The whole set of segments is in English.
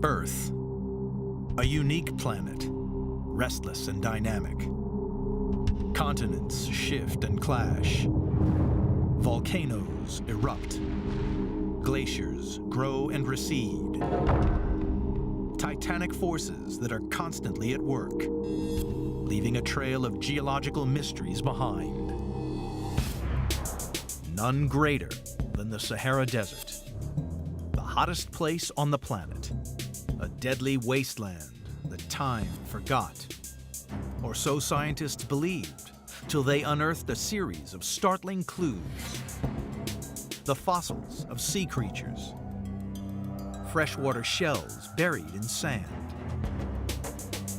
Earth, a unique planet, restless and dynamic. Continents shift and clash. Volcanoes erupt. Glaciers grow and recede. Titanic forces that are constantly at work, leaving a trail of geological mysteries behind. None greater than the Sahara Desert, the hottest place on the planet, a deadly wasteland that time forgot. Or so scientists believed, till they unearthed a series of startling clues. The fossils of sea creatures, freshwater shells buried in sand,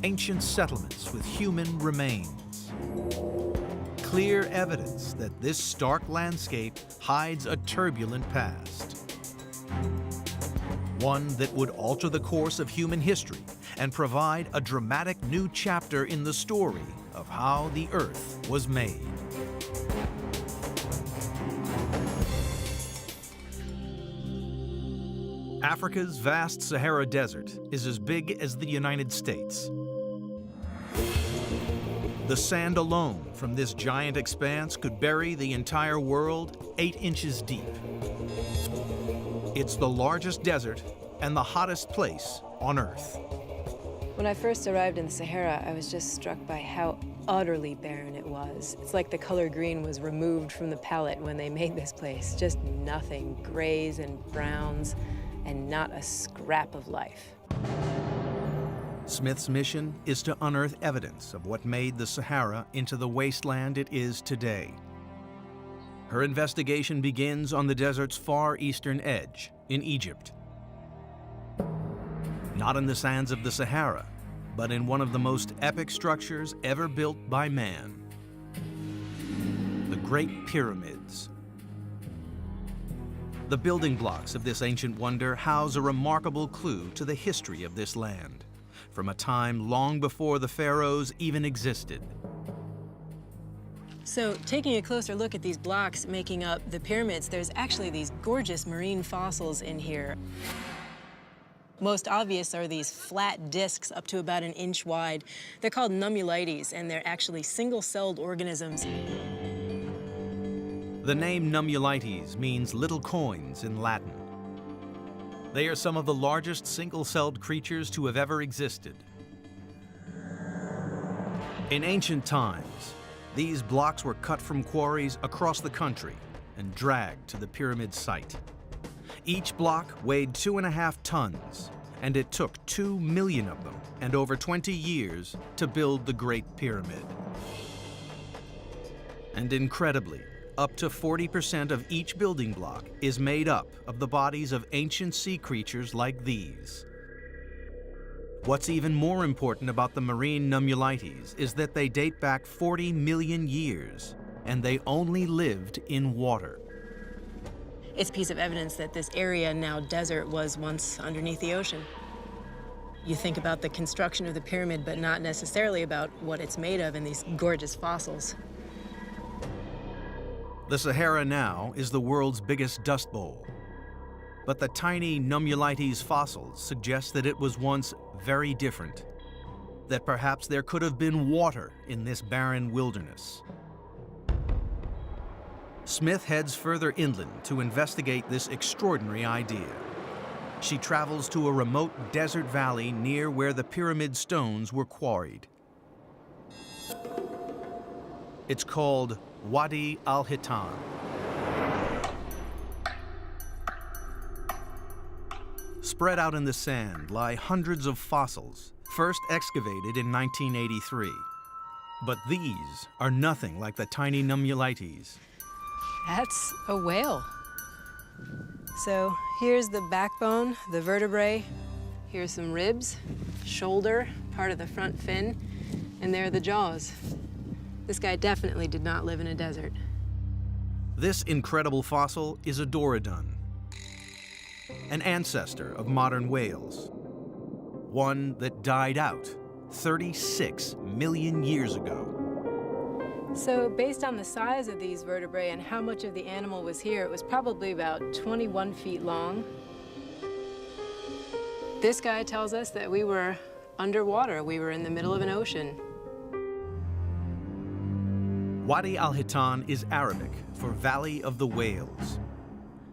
ancient settlements with human remains. Clear evidence that this stark landscape hides a turbulent past. One that would alter the course of human history and provide a dramatic new chapter in the story of how the Earth was made. Africa's vast Sahara Desert is as big as the United States. The sand alone from this giant expanse could bury the entire world 8 inches deep. It's the largest desert and the hottest place on Earth. When I first arrived in the Sahara, I was just struck by how utterly barren it was. It's like the color green was removed from the palette when they made this place. Just nothing, grays and browns, and not a scrap of life. Smith's mission is to unearth evidence of what made the Sahara into the wasteland it is today. Her investigation begins on the desert's far eastern edge, in Egypt. Not in the sands of the Sahara, but in one of the most epic structures ever built by man, the Great Pyramids. The building blocks of this ancient wonder house a remarkable clue to the history of this land, from a time long before the pharaohs even existed. So, taking a closer look at these blocks making up the pyramids, there's actually these gorgeous marine fossils in here. Most obvious are these flat discs up to about 1 inch wide. They're called nummulites, and they're actually single-celled organisms. The name nummulites means little coins in Latin. They are some of the largest single-celled creatures to have ever existed. In ancient times, these blocks were cut from quarries across the country and dragged to the pyramid site. Each block weighed 2.5 tons, and it took 2 million of them and over 20 years to build the Great Pyramid. And incredibly, up to 40% of each building block is made up of the bodies of ancient sea creatures like these. What's even more important about the marine nummulites is that they date back 40 million years, and they only lived in water. It's a piece of evidence that this area, now desert, was once underneath the ocean. You think about the construction of the pyramid, but not necessarily about what it's made of in these gorgeous fossils. The Sahara now is the world's biggest dust bowl. But the tiny nummulites fossils suggest that it was once very different, that perhaps there could have been water in this barren wilderness. Smith heads further inland to investigate this extraordinary idea. She travels to a remote desert valley near where the pyramid stones were quarried. It's called Wadi al-Hitan. Spread out in the sand lie hundreds of fossils, first excavated in 1983. But these are nothing like the tiny nummulites. That's a whale. So here's the backbone, the vertebrae. Here's some ribs, shoulder, part of the front fin, and there are the jaws. This guy definitely did not live in a desert. This incredible fossil is a Dorodon, an ancestor of modern whales, one that died out 36 million years ago. So based on the size of these vertebrae and how much of the animal was here, it was probably about 21 feet long. This guy tells us that we were underwater. We were in the middle of an ocean. Wadi al-Hitan is Arabic for Valley of the Whales.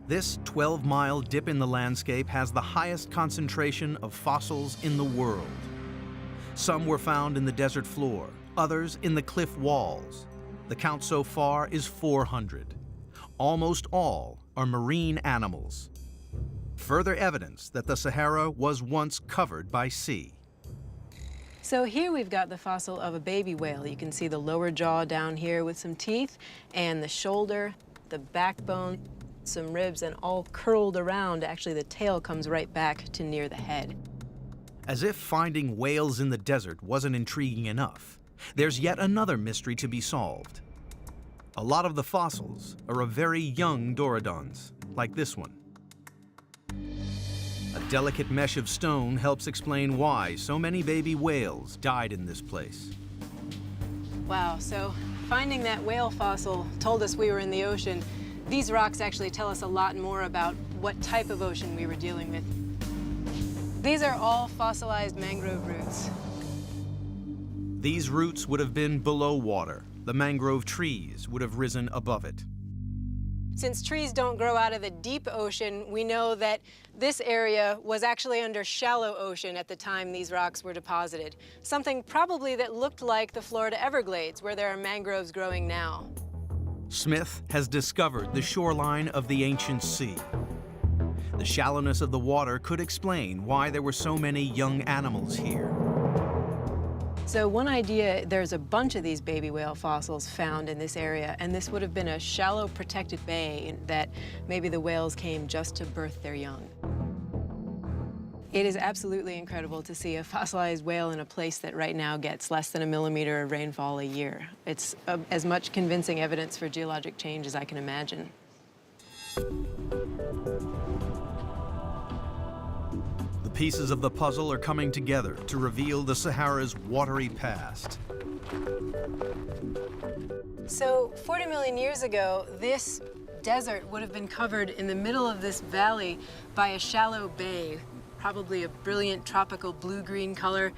This 12-mile dip in the landscape has the highest concentration of fossils in the world. Some were found in the desert floor, others in the cliff walls. The count so far is 400. Almost all are marine animals. Further evidence that the Sahara was once covered by sea. So here we've got the fossil of a baby whale. You can see the lower jaw down here with some teeth, and the shoulder, the backbone, some ribs, and all curled around. Actually, the tail comes right back to near the head. As if finding whales in the desert wasn't intriguing enough, there's yet another mystery to be solved. A lot of the fossils are of very young Dorodons, like this one. A delicate mesh of stone helps explain why so many baby whales died in this place. Wow, so finding that whale fossil told us we were in the ocean. These rocks actually tell us a lot more about what type of ocean we were dealing with. These are all fossilized mangrove roots. These roots would have been below water. The mangrove trees would have risen above it. Since trees don't grow out of the deep ocean, we know that this area was actually under shallow ocean at the time these rocks were deposited. Something probably that looked like the Florida Everglades, where there are mangroves growing now. Smith has discovered the shoreline of the ancient sea. The shallowness of the water could explain why there were so many young animals here. So one idea, there's a bunch of these baby whale fossils found in this area, and this would have been a shallow protected bay that maybe the whales came just to birth their young. It is absolutely incredible to see a fossilized whale in a place that right now gets less than 1 millimeter of rainfall a year. It's as much convincing evidence for geologic change as I can imagine. The pieces of the puzzle are coming together to reveal the Sahara's watery past. So 40 million years ago, this desert would have been covered in the middle of this valley by a shallow bay, probably a brilliant tropical blue-green color.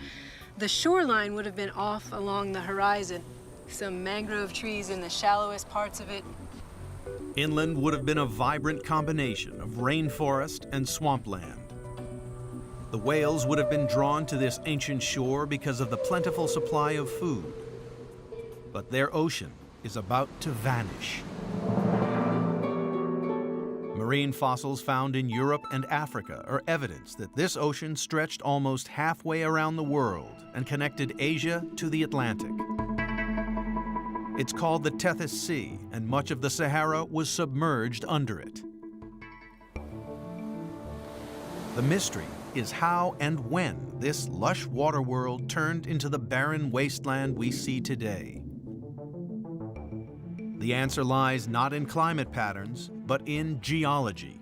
The shoreline would have been off along the horizon, some mangrove trees in the shallowest parts of it. Inland would have been a vibrant combination of rainforest and swampland. The whales would have been drawn to this ancient shore because of the plentiful supply of food. But their ocean is about to vanish. Marine fossils found in Europe and Africa are evidence that this ocean stretched almost halfway around the world and connected Asia to the Atlantic. It's called the Tethys Sea, and much of the Sahara was submerged under it. The mystery is how and when this lush water world turned into the barren wasteland we see today. The answer lies not in climate patterns, but in geology.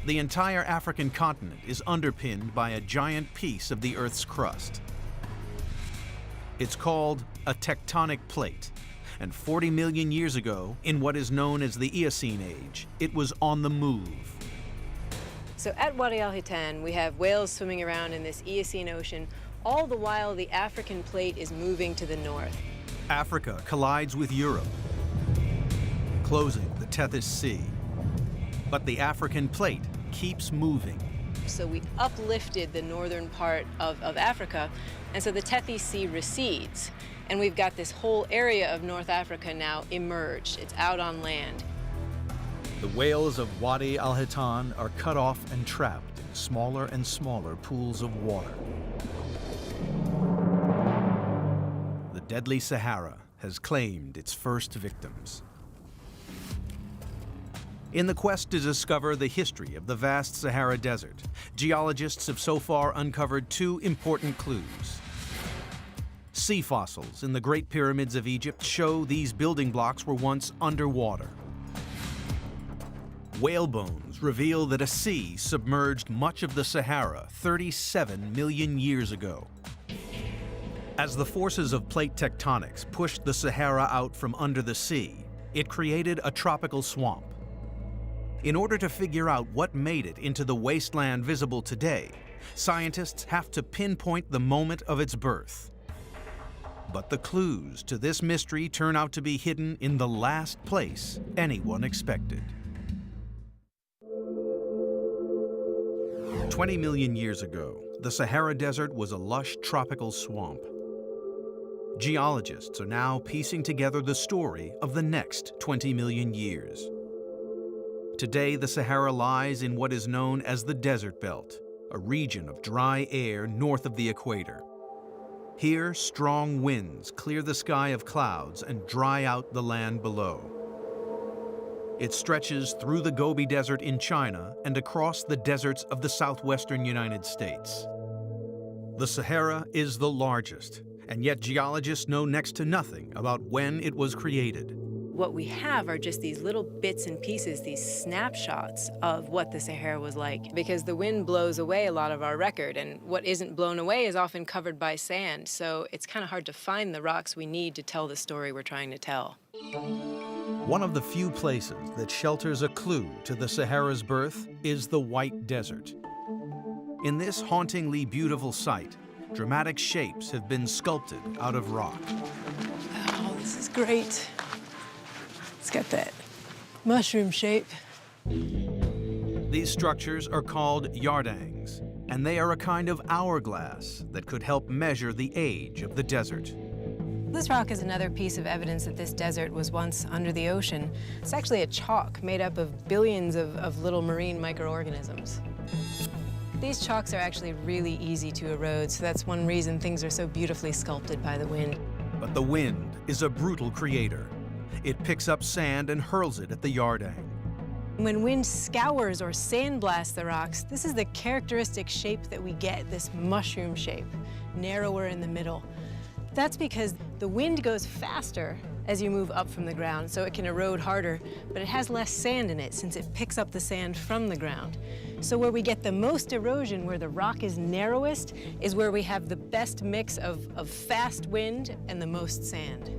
The entire African continent is underpinned by a giant piece of the Earth's crust. It's called a tectonic plate, and 40 million years ago, in what is known as the Eocene Age, it was on the move. So at Wadi al-Hitan, we have whales swimming around in this Eocene Ocean. All the while, the African plate is moving to the north. Africa collides with Europe, closing the Tethys Sea. But the African plate keeps moving. So we uplifted the northern part of Africa, and so the Tethys Sea recedes. And we've got this whole area of North Africa now emerged. It's out on land. The whales of Wadi al-Hitan are cut off and trapped in smaller and smaller pools of water. The deadly Sahara has claimed its first victims. In the quest to discover the history of the vast Sahara Desert, geologists have so far uncovered 2 important clues. Sea fossils in the Great Pyramids of Egypt show these building blocks were once underwater. Whale bones reveal that a sea submerged much of the Sahara 37 million years ago. As the forces of plate tectonics pushed the Sahara out from under the sea, it created a tropical swamp. In order to figure out what made it into the wasteland visible today, scientists have to pinpoint the moment of its birth. But the clues to this mystery turn out to be hidden in the last place anyone expected. 20 million years ago, the Sahara Desert was a lush tropical swamp. Geologists are now piecing together the story of the next 20 million years. Today, the Sahara lies in what is known as the Desert Belt, a region of dry air north of the equator. Here, strong winds clear the sky of clouds and dry out the land below. It stretches through the Gobi Desert in China and across the deserts of the southwestern United States. The Sahara is the largest, and yet geologists know next to nothing about when it was created. What we have are just these little bits and pieces, these snapshots of what the Sahara was like, because the wind blows away a lot of our record, and what isn't blown away is often covered by sand, so it's kind of hard to find the rocks we need to tell the story we're trying to tell. One of the few places that shelters a clue to the Sahara's birth is the White Desert. In this hauntingly beautiful site, dramatic shapes have been sculpted out of rock. Oh, this is great. It's got that mushroom shape. These structures are called yardangs, and they are a kind of hourglass that could help measure the age of the desert. This rock is another piece of evidence that this desert was once under the ocean. It's actually a chalk made up of billions of little marine microorganisms. These chalks are actually really easy to erode, so that's one reason things are so beautifully sculpted by the wind. But the wind is a brutal creator. It picks up sand and hurls it at the yardang. When wind scours or sandblasts the rocks, this is the characteristic shape that we get, this mushroom shape, narrower in the middle. That's because the wind goes faster as you move up from the ground, so it can erode harder, but it has less sand in it since it picks up the sand from the ground. So where we get the most erosion, where the rock is narrowest, is where we have the best mix of fast wind and the most sand.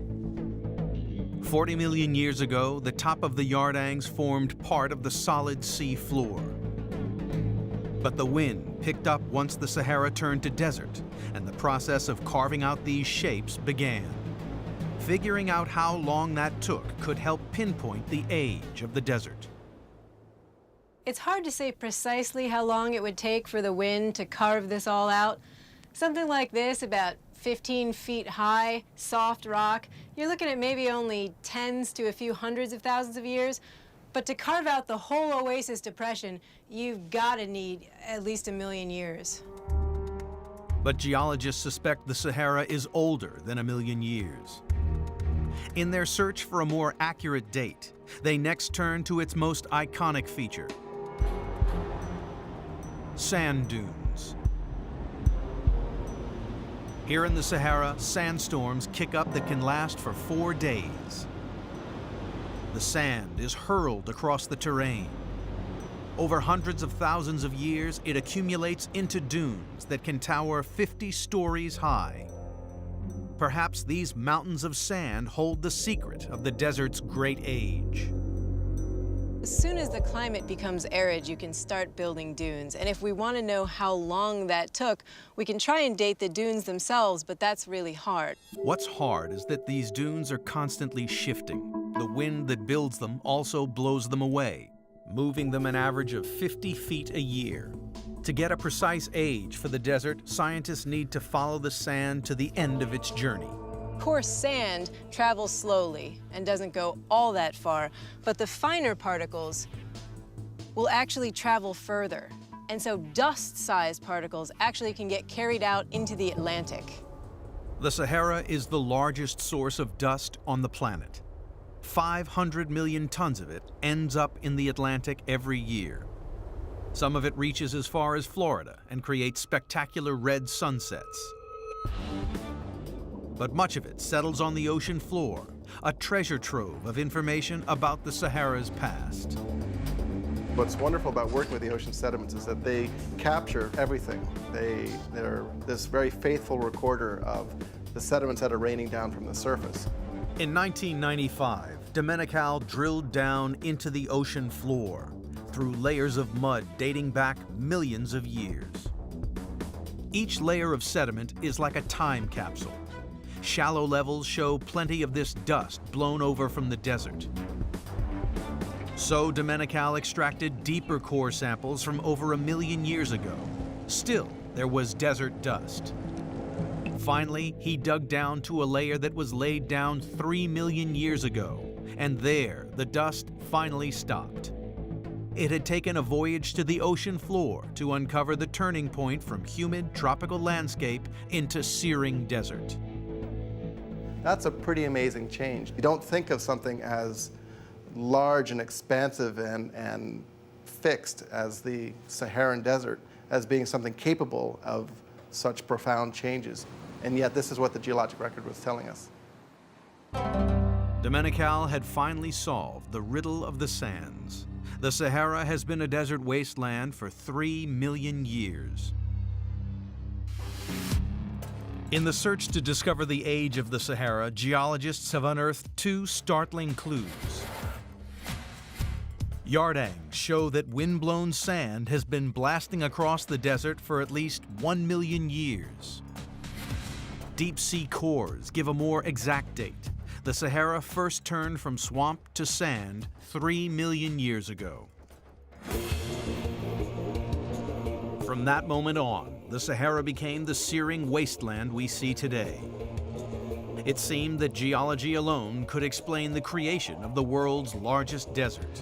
40 million years ago, the top of the yardangs formed part of the solid sea floor. But the wind picked up once the Sahara turned to desert, and the process of carving out these shapes began. Figuring out how long that took could help pinpoint the age of the desert. It's hard to say precisely how long it would take for the wind to carve this all out. Something like this, about 15 feet high, soft rock, you're looking at maybe only tens to a few hundreds of thousands of years. But to carve out the whole Oasis Depression, you've got to need at least 1 million years. But geologists suspect the Sahara is older than 1 million years. In their search for a more accurate date, they next turn to its most iconic feature: sand dunes. Here in the Sahara, sandstorms kick up that can last for 4 days. The sand is hurled across the terrain. Over hundreds of thousands of years, it accumulates into dunes that can tower 50 stories high. Perhaps these mountains of sand hold the secret of the desert's great age. As soon as the climate becomes arid, you can start building dunes. And if we want to know how long that took, we can try and date the dunes themselves, but that's really hard. What's hard is that these dunes are constantly shifting. The wind that builds them also blows them away, moving them an average of 50 feet a year. To get a precise age for the desert, scientists need to follow the sand to the end of its journey. Coarse sand travels slowly and doesn't go all that far, but the finer particles will actually travel further. And so dust-sized particles actually can get carried out into the Atlantic. The Sahara is the largest source of dust on the planet. 500 million tons of it ends up in the Atlantic every year. Some of it reaches as far as Florida and creates spectacular red sunsets. But much of it settles on the ocean floor, a treasure trove of information about the Sahara's past. What's wonderful about working with the ocean sediments is that they capture everything. They're this very faithful recorder of the sediments that are raining down from the surface. In 1995, Domenical drilled down into the ocean floor, through layers of mud dating back millions of years. Each layer of sediment is like a time capsule. Shallow levels show plenty of this dust blown over from the desert. So Domenical extracted deeper core samples from over 1 million years ago. Still, there was desert dust. Finally, he dug down to a layer that was laid down 3 million years ago, and there, the dust finally stopped. It had taken a voyage to the ocean floor to uncover the turning point from humid tropical landscape into searing desert. That's a pretty amazing change. You don't think of something as large and expansive and fixed as the Saharan desert as being something capable of such profound changes. And yet this is what the geologic record was telling us. Domenical had finally solved the riddle of the sands. The Sahara has been a desert wasteland for 3 million years. In the search to discover the age of the Sahara, geologists have unearthed 2 startling clues. Yardangs show that wind-blown sand has been blasting across the desert for at least 1 million years. Deep-sea cores give a more exact date. The Sahara first turned from swamp to sand 3 million years ago. From that moment on, the Sahara became the searing wasteland we see today. It seemed that geology alone could explain the creation of the world's largest desert.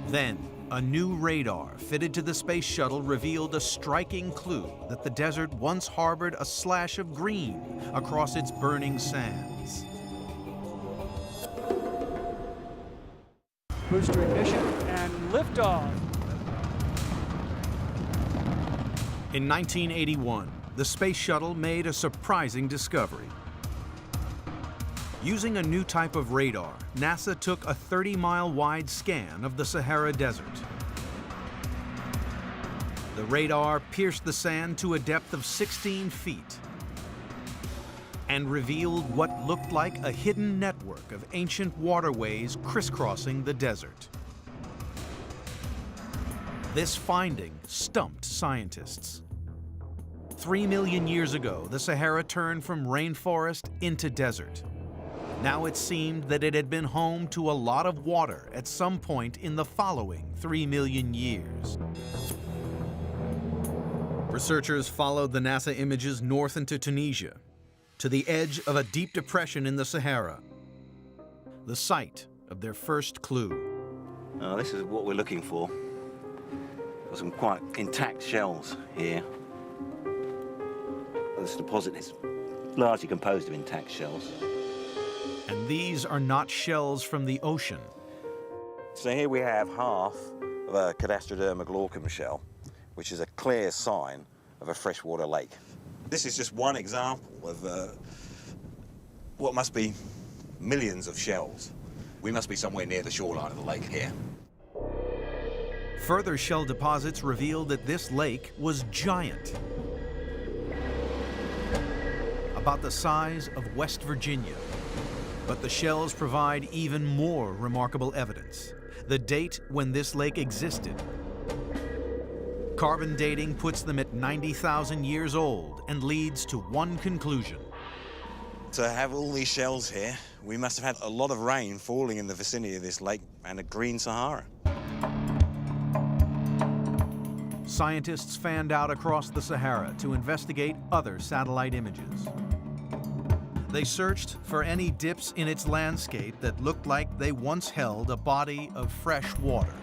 Then, a new radar fitted to the space shuttle revealed a striking clue that the desert once harbored a slash of green across its burning sands. Booster ignition and liftoff. In 1981, the space shuttle made a surprising discovery. Using a new type of radar, NASA took a 30-mile wide scan of the Sahara Desert. The radar pierced the sand to a depth of 16 feet and revealed what looked like a hidden network of ancient waterways crisscrossing the desert. This finding stumped scientists. 3 million years ago, the Sahara turned from rainforest into desert. Now it seemed that it had been home to a lot of water at some point in the following 3 million years. Researchers followed the NASA images north into Tunisia, to the edge of a deep depression in the Sahara, the site of their first clue. This is what we're looking for. Got some quite intact shells here. This deposit is largely composed of intact shells. And these are not shells from the ocean. So here we have half of a Cadastroderma glaucum shell, which is a clear sign of a freshwater lake. This is just one example of what must be millions of shells. We must be somewhere near the shoreline of the lake here. Further shell deposits revealed that this lake was giant, about the size of West Virginia. But the shells provide even more remarkable evidence: the date when this lake existed. Carbon dating puts them at 90,000 years old and leads to one conclusion. To have all these shells here, we must have had a lot of rain falling in the vicinity of this lake and a green Sahara. Scientists fanned out across the Sahara to investigate other satellite images. They searched for any dips in its landscape that looked like they once held a body of fresh water.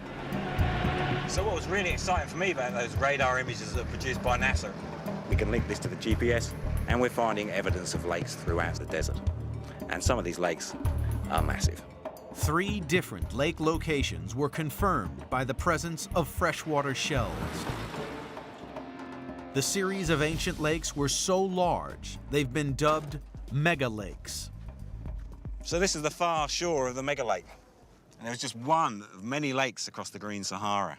So what was really exciting for me about those radar images that were produced by NASA, we can link this to the GPS, and we're finding evidence of lakes throughout the desert. And some of these lakes are massive. 3 different lake locations were confirmed by the presence of freshwater shells. The series of ancient lakes were so large, they've been dubbed mega lakes. So this is the far shore of the mega lake. And there's just one of many lakes across the green Sahara.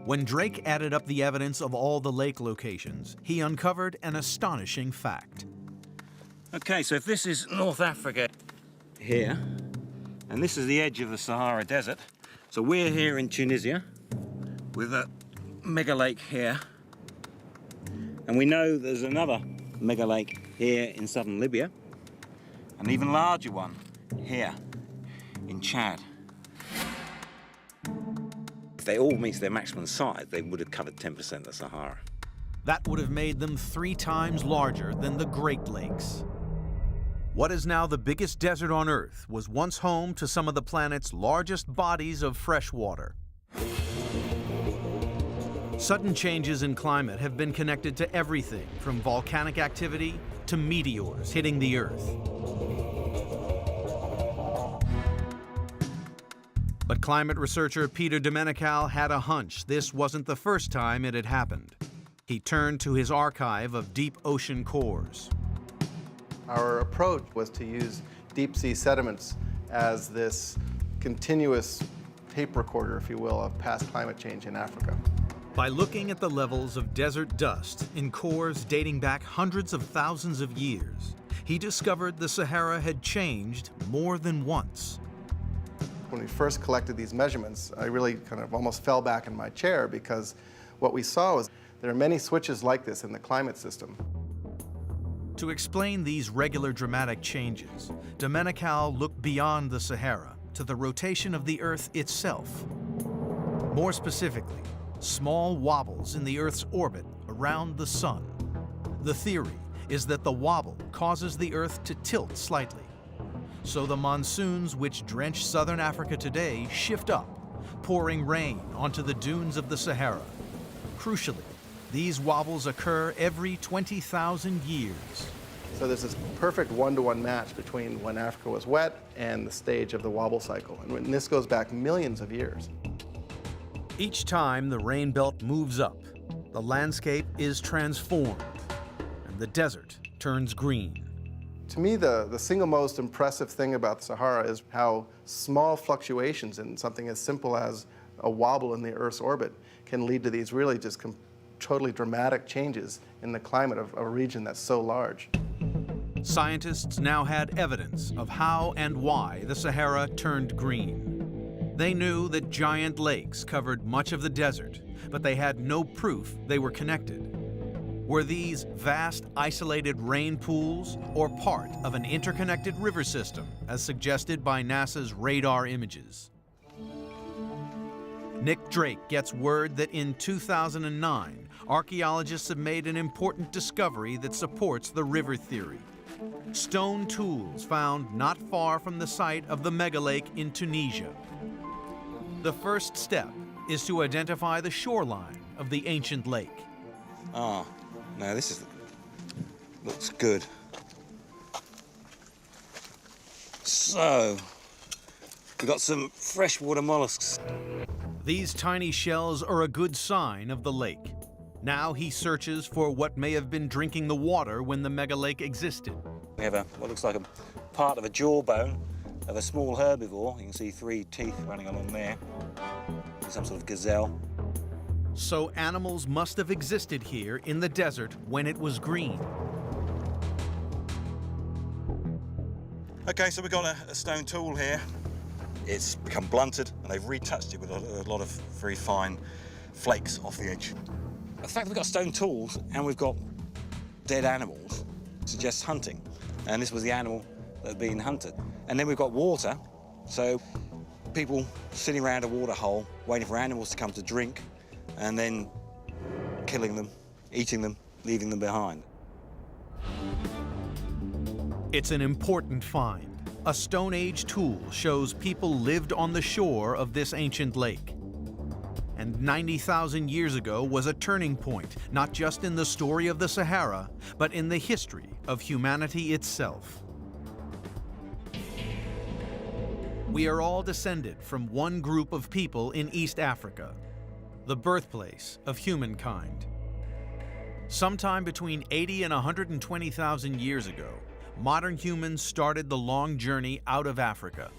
When Drake added up the evidence of all the lake locations, he uncovered an astonishing fact. Okay, so if this is North Africa here, and this is the edge of the Sahara Desert, So we're here in Tunisia with a mega lake here. And we know there's another mega lake here in southern Libya. An even larger one here in Chad. If they all meet their maximum size, they would have covered 10% of the Sahara. That would have made them 3 times larger than the Great Lakes. What is now the biggest desert on Earth was once home to some of the planet's largest bodies of fresh water. Sudden changes in climate have been connected to everything from volcanic activity to meteors hitting the Earth. But climate researcher Peter Domenical had a hunch this wasn't the first time it had happened. He turned to his archive of deep ocean cores. Our approach was to use deep sea sediments as this continuous tape recorder, if you will, of past climate change in Africa. By looking at the levels of desert dust in cores dating back hundreds of thousands of years, he discovered the Sahara had changed more than once. When we first collected these measurements, I really kind of almost fell back in my chair because what we saw was there are many switches like this in the climate system. To explain these regular dramatic changes, Domenical looked beyond the Sahara to the rotation of the Earth itself. More specifically, small wobbles in the Earth's orbit around the Sun. The theory is that the wobble causes the Earth to tilt slightly. So the monsoons which drench southern Africa today shift up, pouring rain onto the dunes of the Sahara. Crucially, these wobbles occur every 20,000 years. So there's this perfect one-to-one match between when Africa was wet and the stage of the wobble cycle. And this goes back millions of years. Each time the rain belt moves up, the landscape is transformed, and the desert turns green. To me, the single most impressive thing about the Sahara is how small fluctuations in something as simple as a wobble in the Earth's orbit can lead to these really just totally dramatic changes in the climate of a region that's so large. Scientists now had evidence of how and why the Sahara turned green. They knew that giant lakes covered much of the desert, but they had no proof they were connected. Were these vast, isolated rain pools or part of an interconnected river system, as suggested by NASA's radar images? Nick Drake gets word that in 2009, archaeologists have made an important discovery that supports the river theory. Stone tools found not far from the site of the megalake in Tunisia. The first step is to identify the shoreline of the ancient lake. Ah, no, looks good. So, we've got some freshwater mollusks. These tiny shells are a good sign of the lake. Now he searches for what may have been drinking the water when the megalake existed. We have what looks like a part of a jawbone of a small herbivore. You can see 3 teeth running along there. Some sort of gazelle. So animals must have existed here in the desert when it was green. Okay, so we've got a stone tool here. It's become blunted, and they've retouched it with a lot of very fine flakes off the edge. The fact that we've got stone tools and we've got dead animals suggests hunting. And this was the animal that had been hunted. And then we've got water, so people sitting around a water hole waiting for animals to come to drink and then killing them, eating them, leaving them behind. It's an important find. A Stone Age tool shows people lived on the shore of this ancient lake. And 90,000 years ago was a turning point, not just in the story of the Sahara, but in the history of humanity itself. We are all descended from one group of people in East Africa, the birthplace of humankind. Sometime between 80 and 120,000 years ago, modern humans started the long journey out of Africa.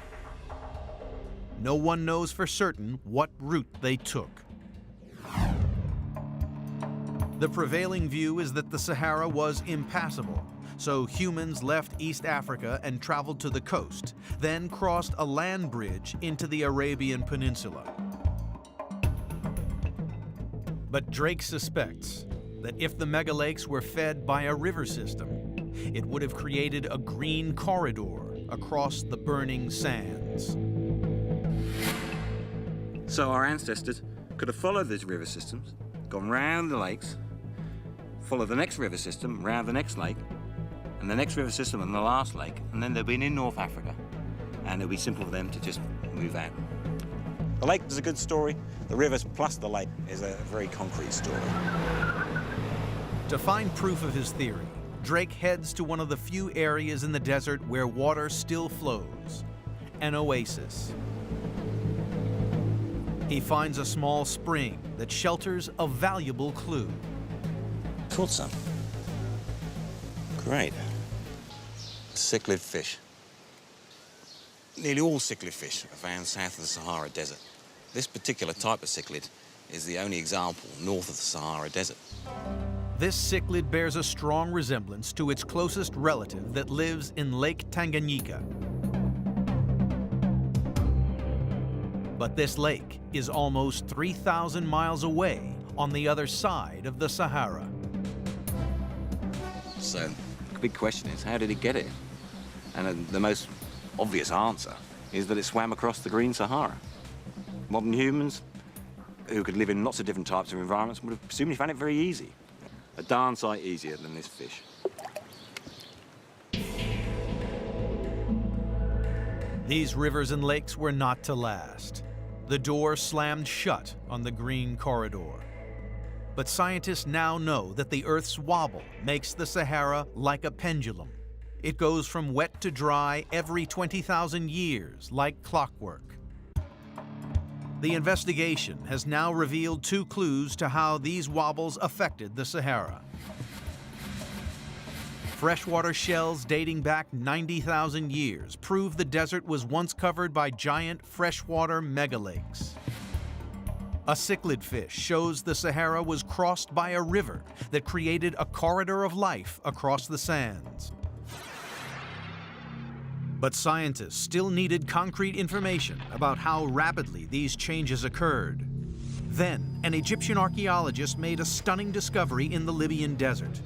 No one knows for certain what route they took. The prevailing view is that the Sahara was impassable, So humans left East Africa and traveled to the coast, then crossed a land bridge into the Arabian Peninsula. But Drake suspects that if the megalakes were fed by a river system, it would have created a green corridor across the burning sands. So our ancestors could have followed these river systems, gone round the lakes, followed the next river system, round the next lake, and the next river system and the last lake, and then they've been in North Africa, and it'll be simple for them to just move out. The lake is a good story. The rivers plus the lake is a very concrete story. To find proof of his theory, Drake heads to one of the few areas in the desert where water still flows, an oasis. He finds a small spring that shelters a valuable clue. Caught some. Great. Cichlid fish. Nearly all cichlid fish are found south of the Sahara Desert. This particular type of cichlid is the only example north of the Sahara Desert. This cichlid bears a strong resemblance to its closest relative that lives in Lake Tanganyika. But this lake is almost 3,000 miles away on the other side of the Sahara. So the big question is, how did it get here? And the most obvious answer is that it swam across the green Sahara. Modern humans, who could live in lots of different types of environments, would have presumably found it very easy. A darn sight easier than this fish. These rivers and lakes were not to last. The door slammed shut on the green corridor. But scientists now know that the Earth's wobble makes the Sahara like a pendulum. It goes from wet to dry every 20,000 years, like clockwork. The investigation has now revealed 2 clues to how these wobbles affected the Sahara. Freshwater shells dating back 90,000 years prove the desert was once covered by giant freshwater megalakes. A cichlid fish shows the Sahara was crossed by a river that created a corridor of life across the sands. But scientists still needed concrete information about how rapidly these changes occurred. Then, an Egyptian archaeologist made a stunning discovery in the Libyan desert.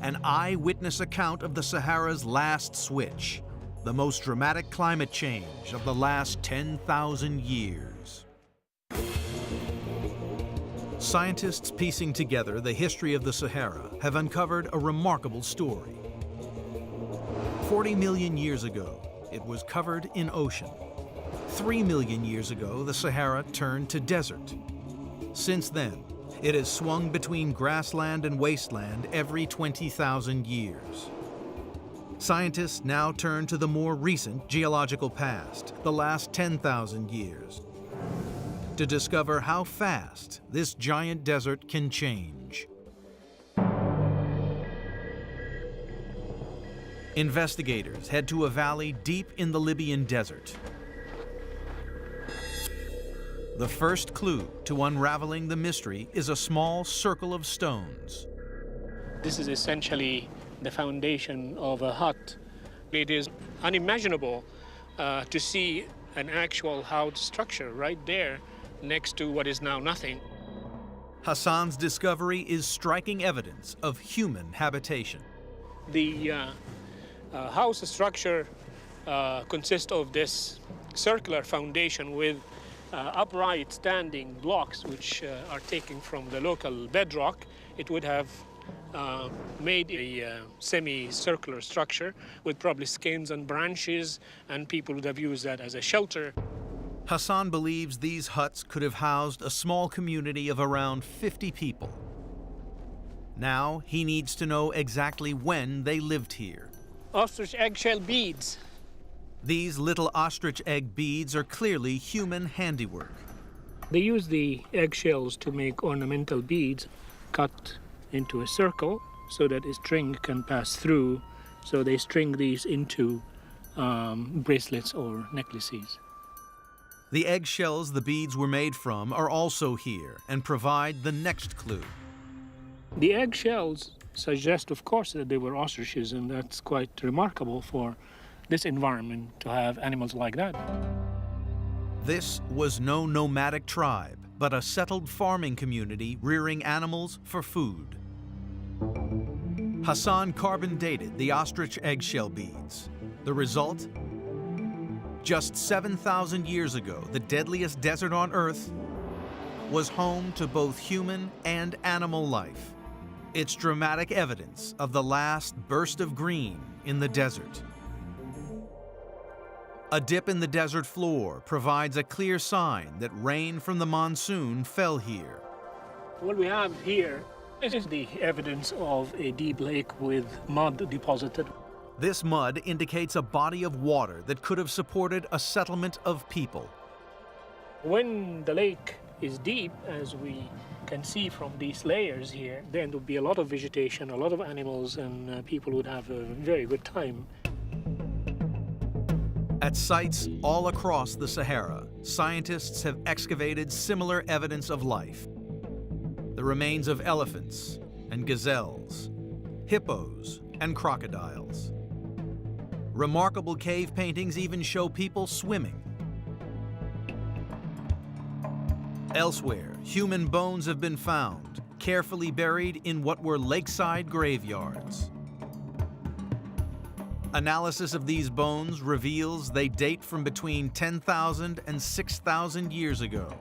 An eyewitness account of the Sahara's last switch, the most dramatic climate change of the last 10,000 years. Scientists piecing together the history of the Sahara have uncovered a remarkable story. 40 million years ago, it was covered in ocean. 3 million years ago, the Sahara turned to desert. Since then, it has swung between grassland and wasteland every 20,000 years. Scientists now turn to the more recent geological past, the last 10,000 years, to discover how fast this giant desert can change. Investigators head to a valley deep in the Libyan desert. The first clue to unraveling the mystery is a small circle of stones. This is essentially the foundation of a hut. It is unimaginable to see an actual house structure right there next to what is now nothing. Hassan's discovery is striking evidence of human habitation. The house structure consists of this circular foundation with upright standing blocks which are taken from the local bedrock. It would have made a semi-circular structure with probably skins and branches, and people would have used that as a shelter. Hassan believes these huts could have housed a small community of around 50 people. Now he needs to know exactly when they lived here. Ostrich eggshell beads. These little ostrich egg beads are clearly human handiwork. They use the eggshells to make ornamental beads cut into a circle so that a string can pass through. So they string these into bracelets or necklaces. The eggshells the beads were made from are also here and provide the next clue. The eggshells suggests, of course, that they were ostriches, and that's quite remarkable for this environment to have animals like that. This was no nomadic tribe, but a settled farming community rearing animals for food. Hassan carbon dated the ostrich eggshell beads. The result? Just 7,000 years ago, the deadliest desert on Earth was home to both human and animal life. It's dramatic evidence of the last burst of green in the desert. A dip in the desert floor provides a clear sign that rain from the monsoon fell here. What we have here is the evidence of a deep lake with mud deposited. This mud indicates a body of water that could have supported a settlement of people. When the lake is deep, as we can see from these layers here, then there would be a lot of vegetation, a lot of animals, and people would have a very good time. At sites all across the Sahara, scientists have excavated similar evidence of life. The remains of elephants and gazelles, hippos and crocodiles. Remarkable cave paintings even show people swimming. Elsewhere, human bones have been found, carefully buried in what were lakeside graveyards. Analysis of these bones reveals they date from between 10,000 and 6,000 years ago.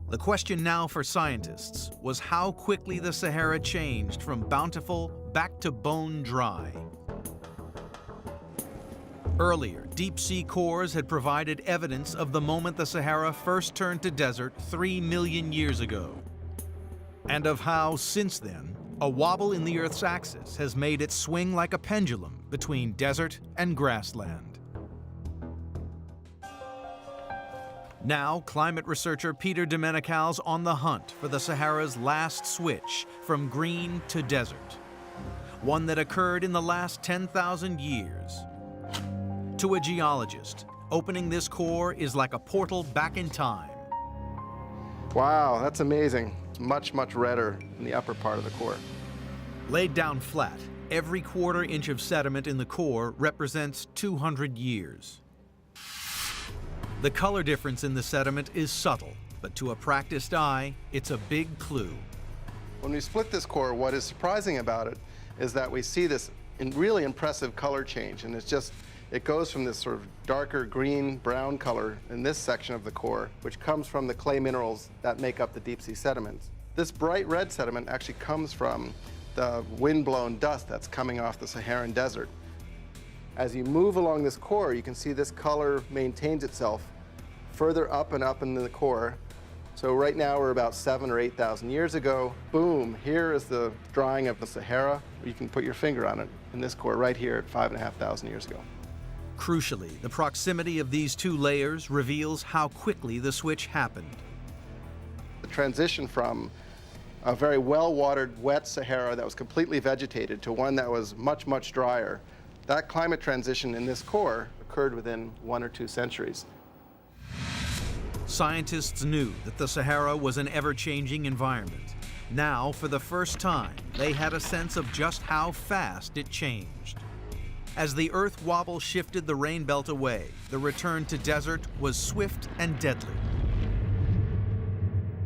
The question now for scientists was how quickly the Sahara changed from bountiful back to bone dry. Earlier, deep-sea cores had provided evidence of the moment the Sahara first turned to desert 3 million years ago, and of how, since then, a wobble in the Earth's axis has made it swing like a pendulum between desert and grassland. Now, climate researcher Peter Domenical's on the hunt for the Sahara's last switch from green to desert, one that occurred in the last 10,000 years. To a geologist, opening this core is like a portal back in time. Wow, that's amazing. It's much, much redder in the upper part of the core. Laid down flat, every quarter inch of sediment in the core represents 200 years. The color difference in the sediment is subtle, but to a practiced eye, it's a big clue. When we split this core, what is surprising about it is that we see this really impressive color change, and it goes from this sort of darker green, brown color in this section of the core, which comes from the clay minerals that make up the deep sea sediments. This bright red sediment actually comes from the wind-blown dust that's coming off the Saharan desert. As you move along this core, you can see this color maintains itself further up and up in the core. So right now we're about 7,000 or 8,000 years ago. Boom, here is the drying of the Sahara. You can put your finger on it in this core right here at 5,500 years ago. Crucially, the proximity of these two layers reveals how quickly the switch happened. The transition from a very well-watered, wet Sahara that was completely vegetated to one that was much, much drier, that climate transition in this core occurred within 1 or 2 centuries. Scientists knew that the Sahara was an ever-changing environment. Now, for the first time, they had a sense of just how fast it changed. As the Earth wobble shifted the rain belt away, the return to desert was swift and deadly.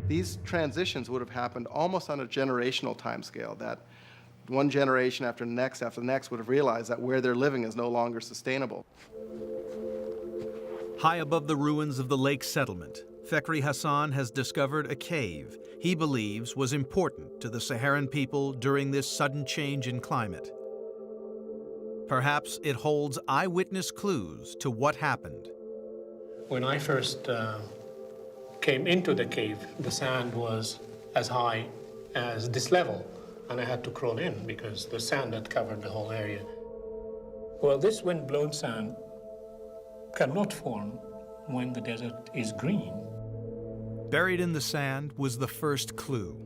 These transitions would have happened almost on a generational timescale, that one generation after the next would have realized that where they're living is no longer sustainable. High above the ruins of the lake settlement, Fakhri Hassan has discovered a cave he believes was important to the Saharan people during this sudden change in climate. Perhaps it holds eyewitness clues to what happened. When I first came into the cave, the sand was as high as this level, and I had to crawl in because the sand had covered the whole area. Well, this wind-blown sand cannot form when the desert is green. Buried in the sand was the first clue,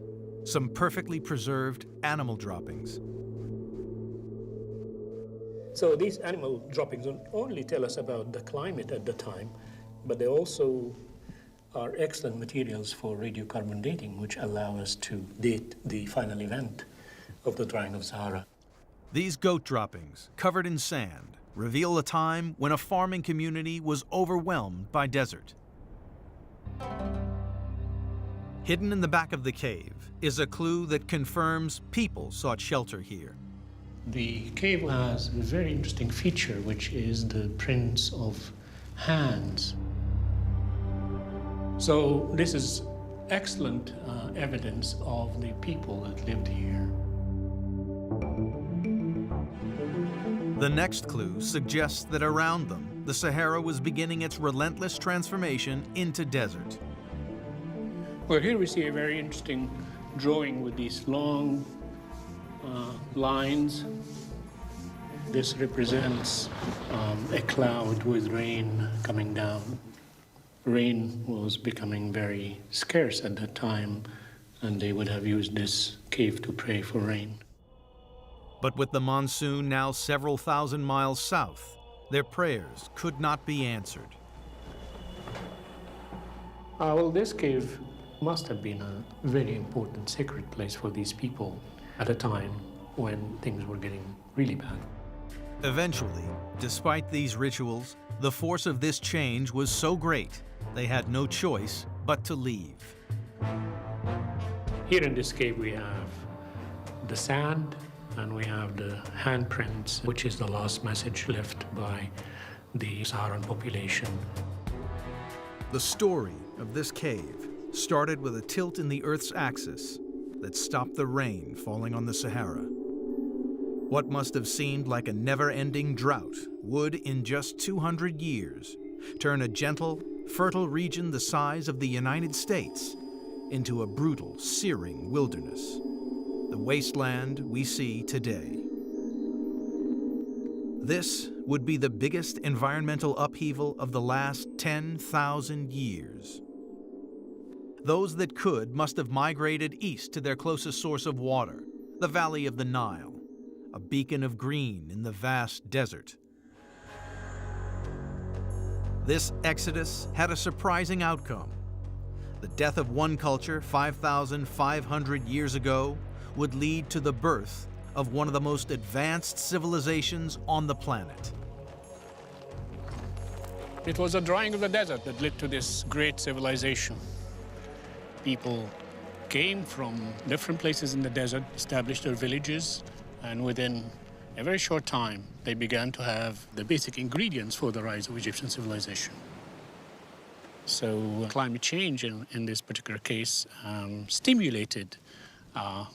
some perfectly preserved animal droppings. So these animal droppings don't only tell us about the climate at the time, but they also are excellent materials for radiocarbon dating, which allow us to date the final event of the drying of Sahara. These goat droppings, covered in sand, reveal a time when a farming community was overwhelmed by desert. Hidden in the back of the cave is a clue that confirms people sought shelter here. The cave has a very interesting feature, which is the prints of hands. So this is excellent evidence of the people that lived here. The next clue suggests that around them, the Sahara was beginning its relentless transformation into desert. Well, here we see a very interesting drawing with these long lines. This represents a cloud with rain coming down. Rain was becoming very scarce at that time, and they would have used this cave to pray for rain. But with the monsoon now several thousand miles south, their prayers could not be answered. Well, this cave must have been a very important sacred place for these people at a time when things were getting really bad. Eventually, despite these rituals, the force of this change was so great, they had no choice but to leave. Here in this cave we have the sand and we have the handprints, which is the last message left by the Saharan population. The story of this cave started with a tilt in the Earth's axis that stopped the rain falling on the Sahara. What must have seemed like a never-ending drought would, in just 200 years, turn a gentle, fertile region the size of the United States into a brutal, searing wilderness, the wasteland we see today. This would be the biggest environmental upheaval of the last 10,000 years. Those that could must have migrated east to their closest source of water, the valley of the Nile, a beacon of green in the vast desert. This exodus had a surprising outcome. The death of one culture 5,500 years ago would lead to the birth of one of the most advanced civilizations on the planet. It was the drying of the desert that led to this great civilization. People came from different places in the desert, established their villages, and within a very short time, they began to have the basic ingredients for the rise of Egyptian civilization. So climate change, in this particular case, stimulated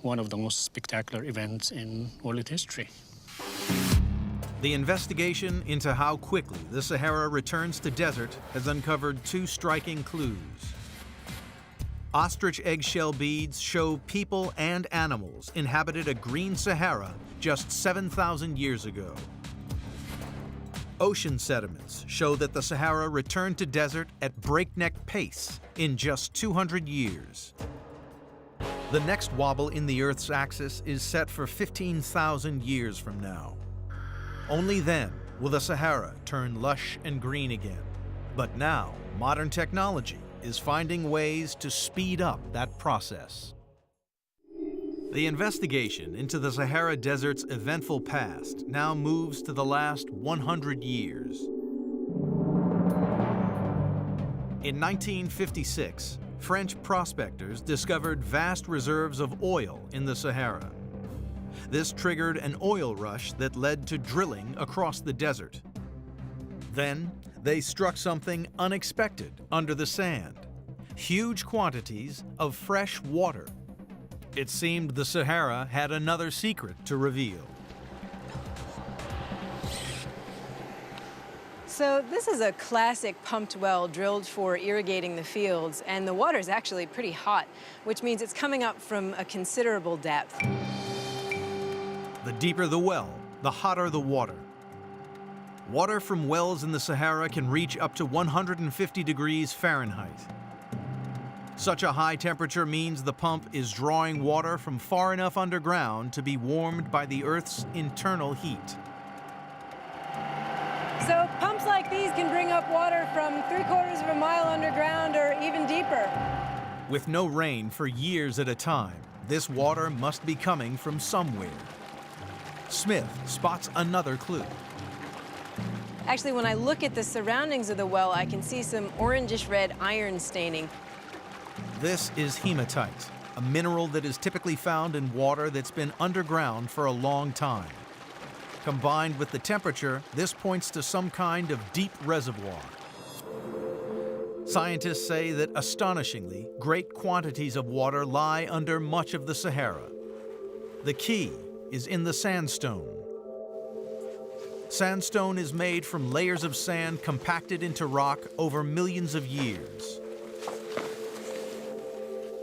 one of the most spectacular events in world history. The investigation into how quickly the Sahara returns to desert has uncovered two striking clues. Ostrich eggshell beads show people and animals inhabited a green Sahara just 7,000 years ago. Ocean sediments show that the Sahara returned to desert at breakneck pace in just 200 years. The next wobble in the Earth's axis is set for 15,000 years from now. Only then will the Sahara turn lush and green again. But now, modern technology is finding ways to speed up that process. The investigation into the Sahara Desert's eventful past now moves to the last 100 years. In 1956, French prospectors discovered vast reserves of oil in the Sahara. This triggered an oil rush that led to drilling across the desert. Then, they struck something unexpected under the sand: huge quantities of fresh water. It seemed the Sahara had another secret to reveal. So this is a classic pumped well drilled for irrigating the fields, and the water is actually pretty hot, which means it's coming up from a considerable depth. The deeper the well, the hotter the water. Water from wells in the Sahara can reach up to 150 degrees Fahrenheit. Such a high temperature means the pump is drawing water from far enough underground to be warmed by the Earth's internal heat. So pumps like these can bring up water from 3/4 of a mile underground or deeper, even deeper. With no rain for years at a time, this water must be coming from somewhere. Smith spots another clue. Actually, when I look at the surroundings of the well, I can see some orangish-red iron staining. This is hematite, a mineral that is typically found in water that's been underground for a long time. Combined with the temperature, this points to some kind of deep reservoir. Scientists say that, astonishingly, great quantities of water lie under much of the Sahara. The key is in the sandstone. Sandstone is made from layers of sand compacted into rock over millions of years.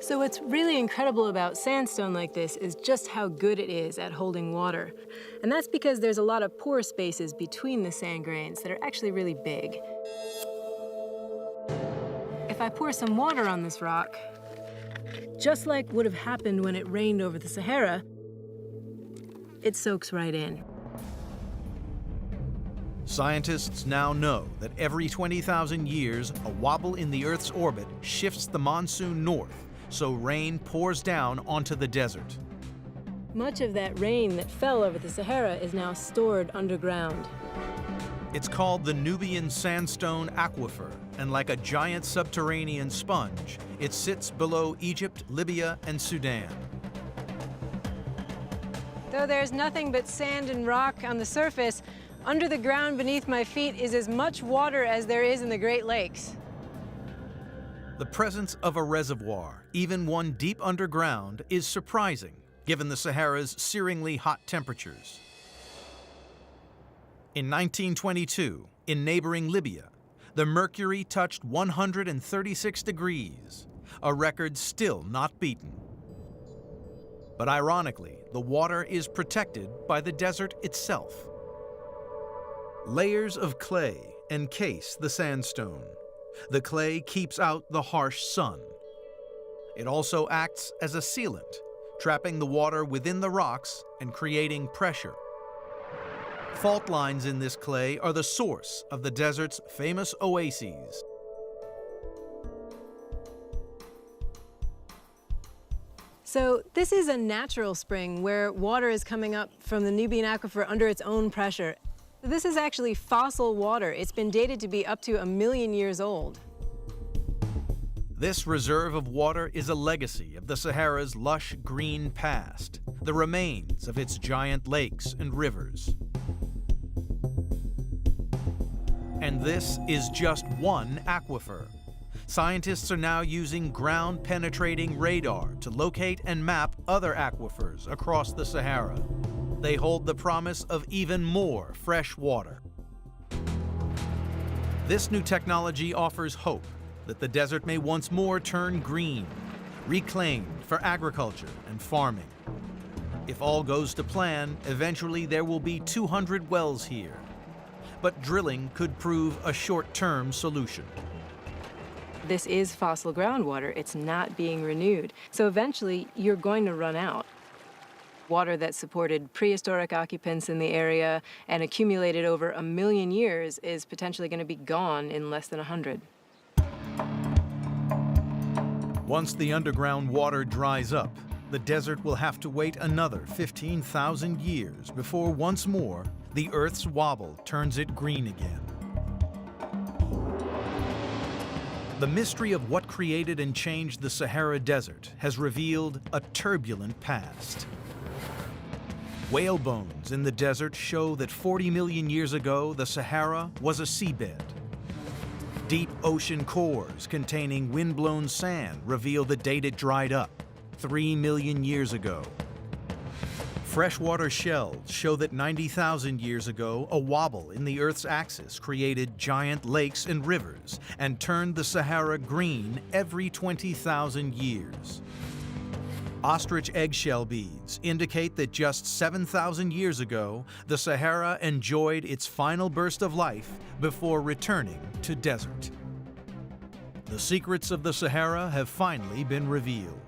So what's really incredible about sandstone like this is just how good it is at holding water. And that's because there's a lot of pore spaces between the sand grains that are actually really big. If I pour some water on this rock, just like would have happened when it rained over the Sahara, it soaks right in. Scientists now know that every 20,000 years, a wobble in the Earth's orbit shifts the monsoon north, so rain pours down onto the desert. Much of that rain that fell over the Sahara is now stored underground. It's called the Nubian Sandstone Aquifer, and like a giant subterranean sponge, it sits below Egypt, Libya, and Sudan. Though there's nothing but sand and rock on the surface, under the ground beneath my feet is as much water as there is in the Great Lakes. The presence of a reservoir, even one deep underground, is surprising, given the Sahara's searingly hot temperatures. In 1922, in neighboring Libya, the mercury touched 136 degrees, a record still not beaten. But ironically, the water is protected by the desert itself. Layers of clay encase the sandstone. The clay keeps out the harsh sun. It also acts as a sealant, trapping the water within the rocks and creating pressure. Fault lines in this clay are the source of the desert's famous oases. So this is a natural spring where water is coming up from the Nubian aquifer under its own pressure. This is actually fossil water. It's been dated to be up to 1 million years old. This reserve of water is a legacy of the Sahara's lush green past, the remains of its giant lakes and rivers. And this is just one aquifer. Scientists are now using ground-penetrating radar to locate and map other aquifers across the Sahara. They hold the promise of even more fresh water. This new technology offers hope that the desert may once more turn green, reclaimed for agriculture and farming. If all goes to plan, eventually there will be 200 wells here. But drilling could prove a short-term solution. This is fossil groundwater. It's not being renewed. So eventually, you're going to run out. Water that supported prehistoric occupants in the area and accumulated over 1 million years is potentially going to be gone in less than 100. Once the underground water dries up, the desert will have to wait another 15,000 years before once more the Earth's wobble turns it green again. The mystery of what created and changed the Sahara Desert has revealed a turbulent past. Whale bones in the desert show that 40 million years ago, the Sahara was a seabed. Deep ocean cores containing windblown sand reveal the date it dried up, 3 million years ago. Freshwater shells show that 90,000 years ago, a wobble in the Earth's axis created giant lakes and rivers and turned the Sahara green every 20,000 years. Ostrich eggshell beads indicate that just 7,000 years ago, the Sahara enjoyed its final burst of life before returning to desert. The secrets of the Sahara have finally been revealed.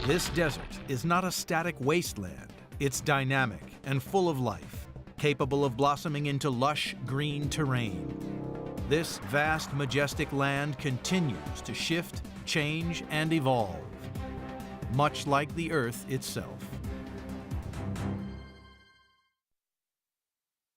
This desert is not a static wasteland. It's dynamic and full of life, capable of blossoming into lush green terrain. This vast, majestic land continues to shift, change, and evolve, much like the Earth itself.